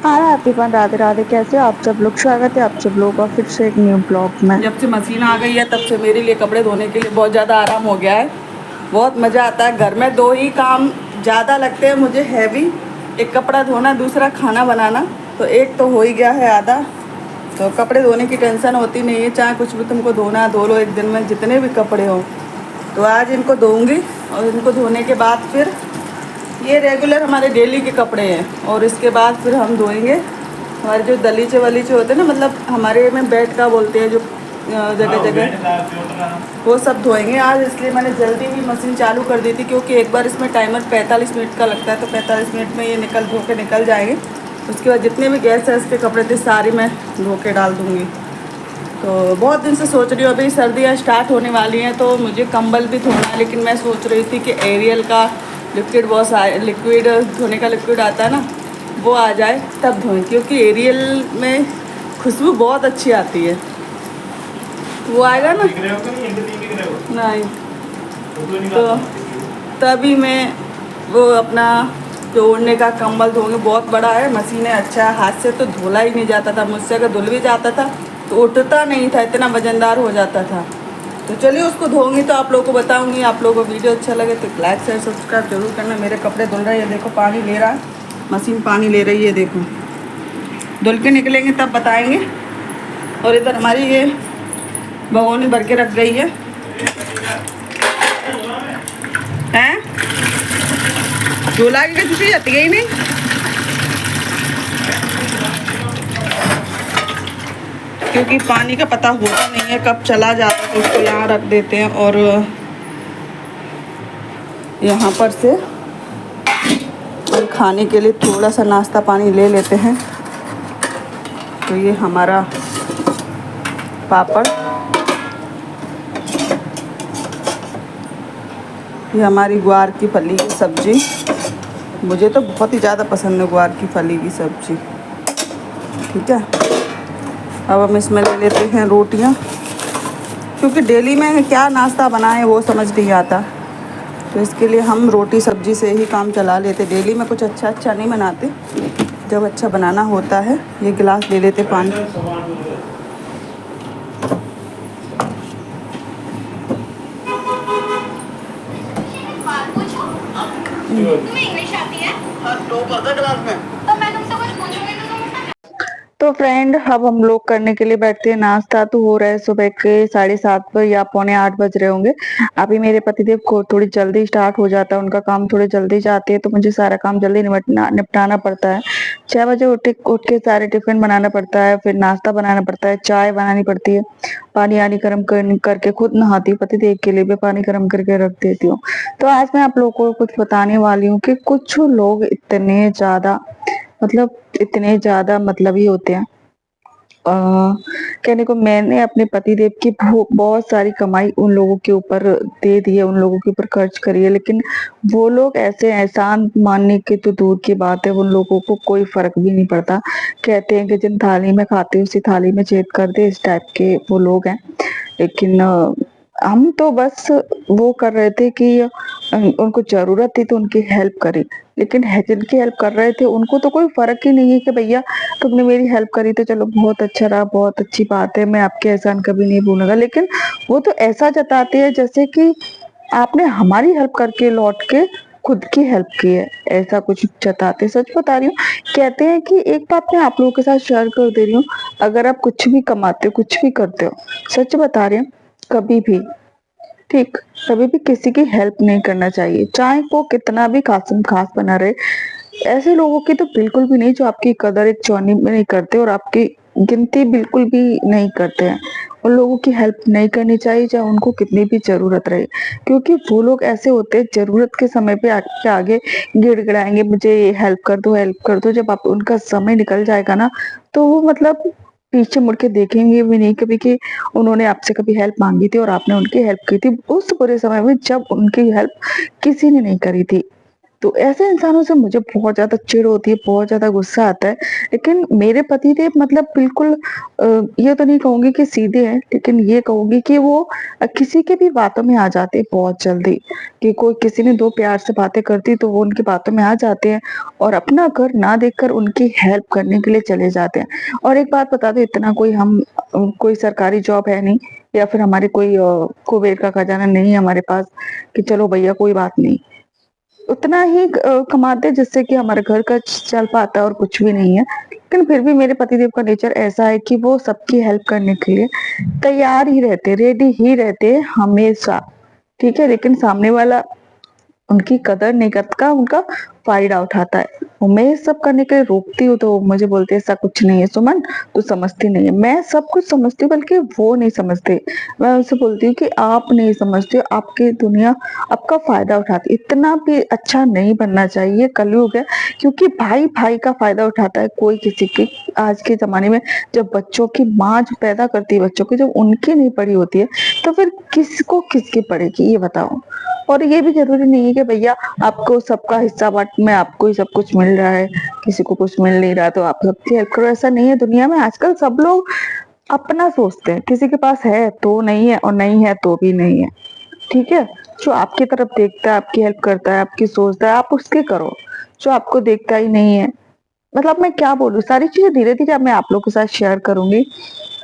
हाँ एवरीवन, राधे राधे। कैसे हो आप सब लोग? स्वागत है आप सब लोग का फिर से एक न्यू ब्लॉग में। जब से मशीन आ गई है तब से मेरे लिए कपड़े धोने के लिए बहुत ज़्यादा आराम हो गया है। बहुत मज़ा आता है। घर में दो ही काम ज़्यादा लगते हैं मुझे हैवी, एक कपड़ा धोना, दूसरा खाना बनाना। तो एक तो हो ही गया है आधा, तो कपड़े धोने की टेंशन होती नहीं है। चाहे कुछ भी तुमको धोना धो लो एक दिन में, जितने भी कपड़े हों। तो आज इनको धोऊंगी और इनको धोने के बाद फिर ये रेगुलर हमारे डेली के कपड़े हैं, और इसके बाद फिर हम धोएंगे हमारे जो दलीचे वलीचे होते हैं ना, मतलब हमारे में बेड का बोलते हैं जो जगह जगह, वो सब धोएंगे आज। इसलिए मैंने जल्दी ही मशीन चालू कर दी थी, क्योंकि एक बार इसमें टाइमर 45 मिनट का लगता है, तो 45 मिनट में ये धो के निकल जाएंगे। उसके बाद जितने भी गैस है इसके कपड़े थे सारे मैं धो के डाल दूँगी। तो बहुत दिन से सोच रही हूँ, अभी सर्दियाँ स्टार्ट होने वाली हैं तो मुझे कंबल भी धोना है, लेकिन मैं सोच रही थी कि एरियल का लिक्विड वॉश आए, लिक्विड धोने का लिक्विड आता है ना, वो आ जाए तब धोएं, क्योंकि एरियल में खुशबू बहुत अच्छी आती है। वो आएगा ना, नहीं तो तभी मैं वो अपना जो ओढ़ने का कंबल धोंगे। बहुत बड़ा है, मशीन है, अच्छा है, हाथ से तो धुला ही नहीं जाता था मुझसे। अगर धुल भी जाता था तो उठता नहीं था, इतना वजनदार हो जाता था। तो चलिए उसको धोऊंगी तो आप लोगों को बताऊंगी। आप लोगों को वीडियो अच्छा लगे तो लाइक शेयर सब्सक्राइब जरूर करना। मेरे कपड़े धुल रहे हैं, देखो पानी ले रहा है, मशीन पानी ले रही है, देखो। धुल के निकलेंगे तब बताएंगे। और इधर हमारी ये भगोनी भर के रख गई है, हैं झूला के किसी जाती है ही नहीं। क्योंकि पानी का पता होता नहीं है कब चला जाता है, तो उसको यहाँ रख देते हैं। और यहाँ पर से खाने के लिए थोड़ा सा नाश्ता पानी ले लेते हैं। तो ये हमारा पापड़, ये हमारी ग्वार की फली की सब्ज़ी। मुझे तो बहुत ही ज़्यादा पसंद है ग्वार की फली की सब्ज़ी। ठीक है, अब हम इसमें ले लेते हैं रोटियां, क्योंकि डेली में क्या नाश्ता बनाएं वो समझ नहीं आता। तो इसके लिए हम रोटी सब्ज़ी से ही काम चला लेते। डेली में कुछ अच्छा नहीं बनाते, जब अच्छा बनाना होता है। ये गिलास ले लेते पानी। तुम्हें इंग्लिश आती है? हाँ, तो क्लास में तो मैं तुमसे कुछ पूछूंगी तो तुम तो फ्रेंड, अब हम लोग करने के लिए बैठते हैं। नाश्ता तो हो रहा है सुबह के 7:30 पर या 7:45 बज रहे होंगे। अभी मेरे पतिदेव को थोड़ी जल्दी स्टार्ट हो जाता है, उनका काम थोड़ी जल्दी जाती है, तो मुझे सारा काम जल्दी निपटाना पड़ता है। 6 बजे उठ के सारे टिफिन बनाना पड़ता है, फिर नाश्ता बनाना पड़ता है, चाय बनानी पड़ती है, पानी आनी गर्म करके खुद नहाती हूँ, पतिदेव के लिए भी पानी गर्म करके रख देती हूँ। तो आज मैं आप लोगों को कुछ बताने वाली हूँ कि कुछ लोग इतने ज्यादा मतलबी होते हैं। कहने को मैंने अपने पतिदेव की बहुत सारी कमाई उन लोगों के ऊपर दे दी है, उन लोगों के ऊपर खर्च करी है, लेकिन वो लोग ऐसे एहसान मानने के तो दूर की बात है, उन लोगों को कोई फर्क भी नहीं पड़ता। कहते हैं कि जिन थाली में खाते उसी थाली में छेद कर दे, इस टाइप के वो लोग हैं। लेकिन हम तो बस वो कर रहे थे कि उनको जरूरत थी तो उनकी हेल्प करी। लेकिन जिनकी हेल्प कर रहे थे उनको तो कोई फर्क ही नहीं है कि भैया तुमने मेरी हेल्प करी तो चलो बहुत अच्छा रहा, बहुत अच्छी बात है, मैं आपके एहसान कभी नहीं भूलूंगा। लेकिन वो तो ऐसा जताते हैं जैसे कि आपने हमारी हेल्प करके लौट के खुद की हेल्प की है, ऐसा कुछ जताते। सच बता रही हूँ, कहते हैं कि एक बात मैं आप लोगों के साथ शेयर कर दे रही हूँ। अगर आप कुछ भी कमाते हो, कुछ भी करते हो, सच बता रही हूँ, कभी भी ठीक कभी भी किसी की हेल्प नहीं करना चाहिए, चाहे वो कितना भी खासम खास बना रहे। ऐसे लोगों की तो बिल्कुल भी नहीं जो आपकी कदर एक चौनी में नहीं करते और आपकी गिनती बिल्कुल भी नहीं करते हैं। उन लोगों की हेल्प नहीं करनी चाहिए, चाहे उनको कितनी भी जरूरत रहे, क्योंकि वो लोग ऐसे होते हैं जरूरत के समय पे आपके आगे गिड़गिड़ाएंगे, मुझे हेल्प कर दो, हेल्प कर दो। जब आप उनका समय निकल जाएगा ना, तो वो मतलब पीछे मुड़ के देखेंगे भी नहीं कभी कि उन्होंने आपसे कभी हेल्प मांगी थी और आपने उनकी हेल्प की थी उस बुरे समय में जब उनकी हेल्प किसी ने नहीं करी थी। तो ऐसे इंसानों से मुझे बहुत ज़्यादा चिढ़ होती है, बहुत ज़्यादा गुस्सा आता है। लेकिन मेरे पतिदेव मतलब बिल्कुल ये तो नहीं कहूँगी कि सीधे हैं, लेकिन ये कहूँगी कि वो किसी के भी बातों में आ जाते हैं बहुत जल्दी, कि कोई किसी ने 2 प्यार से बातें कर दी तो वो उनकी बातों में आ जाते हैं और अपना घर ना देखकर उनकी हेल्प करने के लिए चले जाते हैं। और एक बात बता दूँ, इतना कोई हम कोई सरकारी जॉब है नहीं या फिर हमारे कोई कुबेर का खजाना नहीं है हमारे पास कि चलो भैया कोई बात नहीं। उतना ही कमाते हैं जिससे कि हमारे घर का चल पाता है और कुछ भी नहीं है। लेकिन फिर भी मेरे पतिदेव का नेचर ऐसा है कि वो सबकी हेल्प करने के लिए तैयार ही रहते, रेडी ही रहते हैं हमेशा, ठीक है? लेकिन सामने वाला उनकी कदर नहीं करता, उनका फ़ायदा उठाता है। और मैं ये सब करने के लिए रोकती हूँ तो वो मुझे बोलते हैं ऐसा कुछ नहीं है सुमन, तू समझती नहीं है। मैं सब कुछ समझती हूँ बल्कि वो नहीं समझते। मैं उनसे बोलती हूँ कि आप नहीं समझते हो, आपकी दुनिया आपका फ़ायदा उठाती है। इतना भी अच्छा नहीं बनना चाहिए, कलयुग है, क्योंकि भाई-भाई का फ़ायदा उठाता है कोई किसी की। आज के ज़माने में जब बच्चों की माँ जो पैदा करती है बच्चों की, जब उनकी नहीं पड़ी होती है, तो फिर किसको किसकी पड़ेगी ये बताओ? और ये भी ज़रूरी नहीं है कि भैया आपको सबका हिस्सा बँट में आपको ही सब कुछ मिल रहा है, किसी को कुछ मिल नहीं रहा तो आप सबकी हेल्प करो, ऐसा नहीं है दुनिया में। आजकल सब लोग अपना सोचते हैं, किसी के पास है तो नहीं है और नहीं है तो भी नहीं है, ठीक है? जो आपकी तरफ देखता है, आपकी हेल्प करता है, आपकी सोचता है, आप उसकी करो। जो आपको देखता ही नहीं है, मतलब मैं क्या बोलूँ, सारी चीज़ें धीरे-धीरे अब मैं आप लोगों के साथ शेयर करूँगी।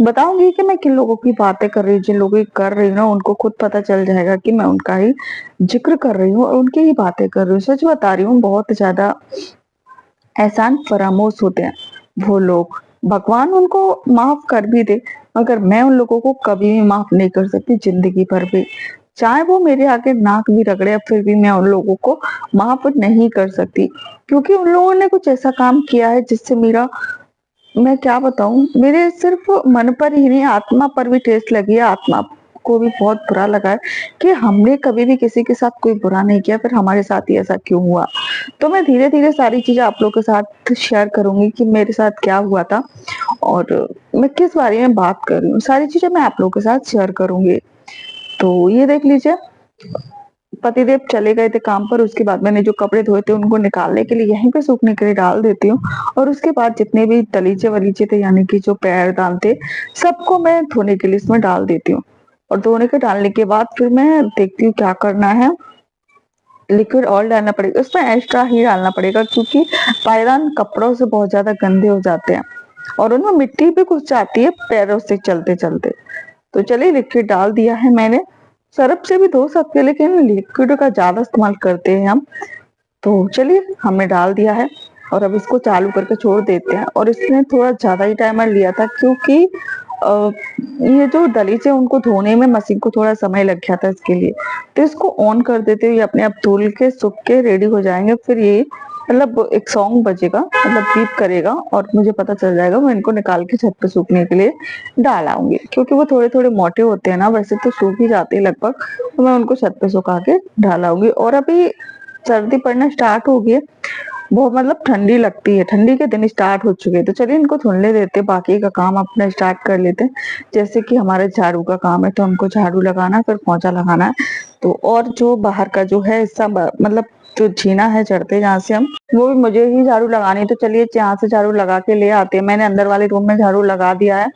बताऊँगी कि मैं किन लोगों की बातें कर रही हूँ, जिन लोगों की कर रही हूँ ना, उनको खुद पता चल जाएगा कि मैं उनका ही ज़िक्र कर रही हूँ और उनकी ही बातें कर रही हूँ। सच बता रही हूँ, बहुत ज़्यादा एहसान फरामोश होते हैं वो लोग। भगवान उनको माफ़ कर भी दे, मगर मैं उन लोगों को कभी भी माफ़ नहीं कर सकती ज़िंदगी भर भी। चाहे वो मेरे आगे नाक भी रगड़े, फिर भी मैं उन लोगों को माफ़ नहीं कर सकती, क्योंकि उन लोगों ने कुछ ऐसा काम किया है जिससे मेरा, मैं क्या बताऊँ, मेरे सिर्फ़ मन पर ही नहीं, आत्मा पर भी ठेस लगी है, आत्मा को भी बहुत बुरा लगा है कि हमने कभी भी किसी के साथ कोई बुरा नहीं किया, फिर हमारे साथ ही ऐसा क्यों हुआ? तो मैं धीरे-धीरे सारी चीज़ें आप लोगों के साथ शेयर करूँगी कि मेरे साथ क्या हुआ था और मैं किस बारे में बात कर रही हूँ, सारी चीज़ें मैं आप लोगों के साथ शेयर करूँगी। तो ये देख लीजिए, पतिदेव चले गए थे काम पर, उसके बाद मैंने जो कपड़े धोए थे उनको निकालने के लिए यहीं पे सूखने के लिए डाल देती हूँ और उसके बाद जितने भी दलीचे-वलीचे थे यानी कि जो पैरदान थे, सबको मैं धोने के लिए इसमें डाल देती हूँ। और धोने के डालने के बाद फिर मैं देखती हूँ क्या करना है, लिक्विड ऑयल डालना पड़ेगा, उसमें एक्स्ट्रा ही डालना पड़ेगा क्योंकि पायदान कपड़ों से बहुत ज़्यादा गंदे हो जाते हैं और उनमें मिट्टी भी घुस जाती है पैरों से चलते-चलते। तो चलिए लिक्विड डाल दिया है मैंने, सर्फ़ से भी धो सकते हैं लेकिन लिक्विड का ज़्यादा इस्तेमाल करते हैं हम। तो चलिए हमने डाल दिया है और अब इसको चालू करके छोड़ देते हैं और इसने थोड़ा ज़्यादा ही टाइमर लिया था क्योंकि अ, ये जो दलीचे उनको धोने में मशीन को थोड़ा समय लग गया था इसके लिए। तो इसको ऑन कर देते हुए अपने आप धुल के सूख के रेडी हो जाएँगे, फिर ये मतलब एक सॉन्ग बजेगा, मतलब बीप करेगा और मुझे पता चल जाएगा, मैं इनको निकाल के छत पे सूखने के लिए डाल आऊँगी। क्योंकि वो थोड़े-थोड़े मोटे होते हैं ना, वैसे तो सूख ही जाते हैं लगभग, तो मैं उनको छत पे सुखा के डाल आऊँगी। और अभी सर्दी पड़ना स्टार्ट हो गई है, बहुत मतलब ठंडी लगती है, ठंडी के दिन स्टार्ट हो चुके हैं, तो चलिए इनको धुलने देते हैं, बाकी का काम अपना स्टार्ट कर लेते हैं। जैसे कि हमारा झाड़ू का काम है, तो हमको झाड़ू लगाना फिर पोंछा लगाना है, तो और जो बाहर का जो है सब मतलब जो जीना है चढ़ते जहाँ से हम, वो भी मुझे ही झाड़ू लगानी है, तो चलिए यहाँ से झाड़ू लगा के ले आते हैं। मैंने अंदर वाले रूम में झाड़ू लगा दिया है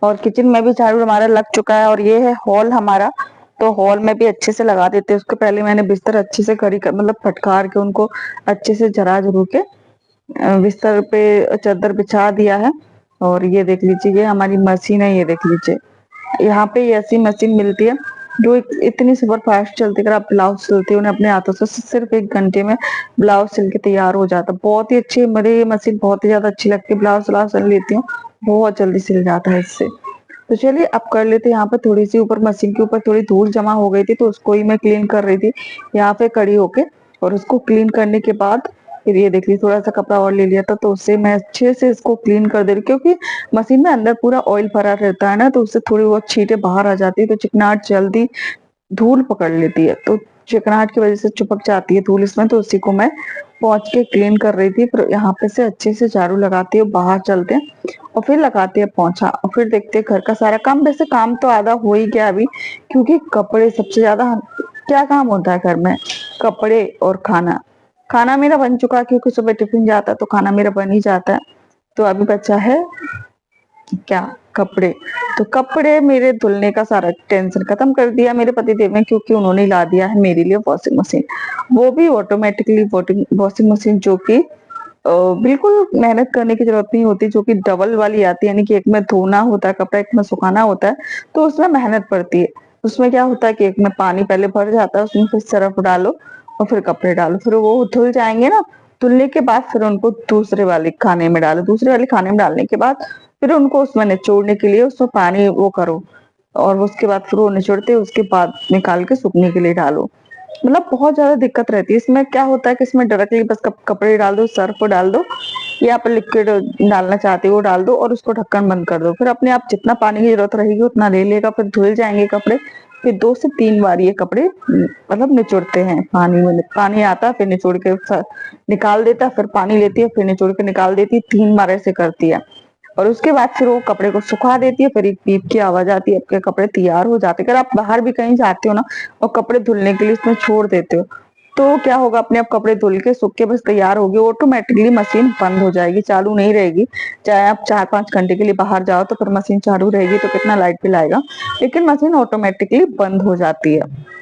और किचन में भी झाड़ू हमारा लग चुका है और ये है हॉल हमारा, तो हॉल में भी अच्छे से लगा देते हैं। उसके पहले मैंने बिस्तर अच्छे से खड़ी कर मतलब फटकार के उनको अच्छे से झरा-झरू के बिस्तर पे चद्दर बिछा दिया है। और ये देख लीजिए, ये हमारी मशीन है, ये देख लीजिए। यहाँ पे ऐसी मशीन मिलती है जो इतनी सुपर फास्ट चलती है। अगर आप ब्लाउज सिलते हो ना अपने हाथों से, सिर्फ 1 घंटे में ब्लाउज सिल के तैयार हो जाता है। बहुत ही अच्छी, मुझे ये मशीन बहुत ही ज़्यादा अच्छी लगती है। ब्लाउज व्लाउज सिल लेती हूँ, बहुत जल्दी सिल जाता है इससे। तो चलिए अब कर लेते हैं। यहाँ पे थोड़ी-सी ऊपर मशीन के ऊपर थोड़ी धूल जमा हो गई थी, तो उसको ही मैं क्लीन कर रही थी यहाँ पे खड़ी होके। और उसको क्लीन करने के बाद फिर ये देखिए थोड़ा-सा कपड़ा और ले लिया था, तो उससे मैं अच्छे से इसको क्लीन कर दे रही, क्योंकि मशीन में अंदर पूरा ऑयल भरा रहता है ना, तो उससे थोड़ी बहुत छींटे बाहर आ जाती है, तो चिकनाहट जल्दी धूल पकड़ लेती है, तो चिकनाहट की वजह से चिपक जाती है धूल इसमें, तो उसी को मैं पोंछ के क्लीन कर रही थी। फिर यहाँ पे से अच्छे से झाड़ू लगाते हुए बाहर चलते हैं और फिर लगाते हैं पोंछा और फिर देखते हैं घर का सारा काम। वैसे काम तो आधा हो ही गया अभी, क्योंकि कपड़े सबसे ज़्यादा क्या काम होता है घर में, कपड़े और खाना। खाना मेरा बन चुका है क्योंकि सुबह टिफिन जाता है तो खाना मेरा बन ही जाता है। तो अभी बचा है क्या, कपड़े। तो कपड़े मेरे धुलने का सारा टेंशन खत्म कर दिया मेरे पतिदेव ने, क्योंकि उन्होंने ला दिया है मेरे लिए वॉशिंग मशीन, वो भी ऑटोमेटिकली वॉशिंग मशीन, जो कि बिल्कुल मेहनत करने की जरूरत नहीं होती, जो कि डबल वाली आती है, यानी कि एक में धोना होता है कपड़ा, एक में सुखाना होता है, तो उसमें मेहनत पड़ती है। उसमें क्या होता है कि एक में पानी पहले भर जाता है, उसमें फिर सर्फ डालो और फिर कपड़े डालो, फिर वो धुल जाएंगे ना, धुलने के बाद फिर उनको दूसरे वाले खाने में डालो, दूसरे वाले खाने में डालने के बाद फिर उनको उसमें निचोड़ने के लिए उसमें पानी वो करो, और उसके बाद फिर वो निचोड़ते उसके बाद निकाल के सूखने के लिए डालो। मतलब बहुत ज्यादा दिक्कत रहती है इसमें। क्या होता है कि इसमें डायरेक्टली बस कपड़े डाल दो, सर्फ डाल दो, या आप लिक्विड डालना चाहते हो डाल दो और उसको ढक्कन बंद कर दो, फिर अपने आप जितना पानी की जरूरत रहेगी उतना ले लेगा, फिर धुल जाएंगे कपड़े। फिर 2 से 3 बार ये कपड़े मतलब निचोड़ते हैं पानी में, पानी आता है फिर निचोड़ के निकाल देता है, फिर पानी लेती है फिर निचोड़ के निकाल देती है, 3 बार ऐसे करती है। और उसके बाद फिर वो कपड़े को सुखा देती है, फिर एक पीप की आवाज आती है, आपके कपड़े तैयार हो जाते हैं। अगर आप बाहर भी कहीं जाते हो ना और कपड़े धुलने के लिए इसमें छोड़ देते हो, तो क्या होगा, अपने आप कपड़े धुल के सूख के बस तैयार होगी, ऑटोमेटिकली मशीन बंद हो जाएगी, चालू नहीं रहेगी। चाहे आप 4-5 घंटे के लिए बाहर जाओ तो फिर मशीन चालू रहेगी तो कितना लाइट बिल आएगा, लेकिन मशीन ऑटोमेटिकली बंद हो जाती है।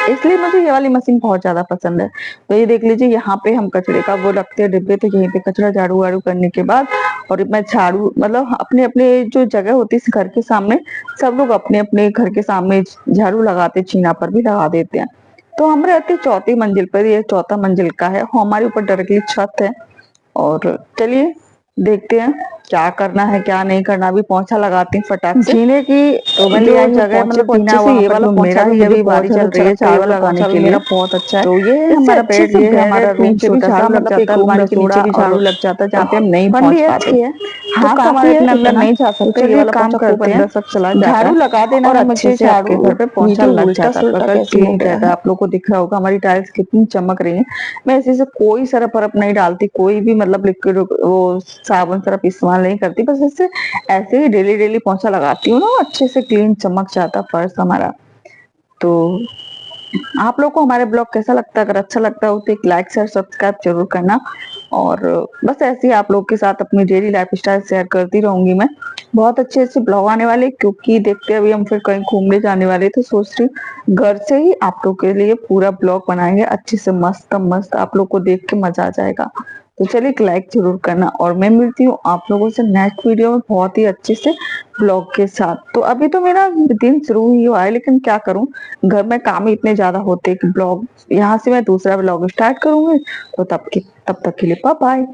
इसलिए मुझे ये वाली मशीन बहुत ज्यादा पसंद है। तो ये देख लीजिए, यहाँ पे हम कचरे का वो रखते हैं डिब्बे, तो यहीं पे कचरा झाड़ू वाड़ू करने के बाद, और मैं झाड़ू मतलब अपने अपने जो जगह होती है घर के सामने, सब लोग अपने अपने घर के सामने झाड़ू लगाते, छीना पर भी लगा देते हैं। तो हम रहते 4थी मंजिल पर, ये 4था मंजिल का है, हमारे ऊपर डायरेक्टली छत है। और चलिए देखते हैं क्या करना है क्या नहीं करना। अभी पोंछा लगाती हूँ फटाक से। जीने की तो मैं ले जो आई हूँ जगह पोंछे मतलब को पीना अच्छे से, वहां ये पर वाला जो पोंछा मेरा तो ही मुझे अभी बहुत बारी ज्यादा चल अच्छा रही है लगता है, ये झाड़ू वाला लगाने पोंछा के तो लिए। मेरा बहुत अच्छा है। तो ये है इससे हमारा अच्छे बेड, से ये है बेड हमारा रूम, नीचे भी छोटा सा झाड़ू लग मतलब एक जाता है, रूम अलमारी के नीचे रसोड़ा, भी और झाड़ू लग जाता है, जहाँ पे हम नहीं 1 पहुंच BHK पाते। है। तो हाँ काफी काफी है, है अंदर इतना। नहीं जा तो सकते, ये चलिए वाला काम पोंछा खूब करते हैं, अंदर तक चला जाता झाड़ू है। लगा देना और है अच्छे मुझे, से आपके झाड़ू घर पे पोंछा नीचे लग उल्टा जाता है, सुल्टा पकड़ कैसे के हो ही गया रहता है, है। आप लोग को दिख रहा होगा हमारी टाइल्स कितनी चमक रही है। मैं इसी से कोई सरफ परफ नहीं डालती, कोई भी मतलब लिक्विड वो साबुन सरफ इस्तेमाल नहीं करती, बस इससे ऐसे ही डेली डेली पोंछा लगाती हूँ ना, अच्छे से क्लीन चमक जाता फर्श हमारा। तो आप लोग को हमारे ब्लॉग कैसा लगता है, अगर अच्छा लगता हो तो एक लाइक शेयर सब्सक्राइब जरूर करना। और बस ऐसे ही आप लोग के साथ अपनी डेली लाइफ स्टाइल शेयर करती रहूंगी मैं। बहुत अच्छे अच्छे ब्लॉग आने वाले, क्योंकि देखते हैं अभी हम फिर कहीं घूमने जाने वाले, तो सोच रही हूँ घर से ही आप लोग के लिए पूरा ब्लॉग बनाएंगे अच्छे से, मस्त मस्त, आप लोग को देख के मजा आ जाएगा। तो चलिए एक लाइक जरूर करना, और मैं मिलती हूँ आप लोगों से नेक्स्ट वीडियो में बहुत ही अच्छे से ब्लॉग के साथ। तो अभी तो मेरा दिन शुरू ही हुआ है, लेकिन क्या करूं, घर में काम ही इतने ज्यादा होते हैं कि ब्लॉग यहाँ से मैं दूसरा ब्लॉग स्टार्ट करूंगी। तो तब तक के लिए बाय बाय।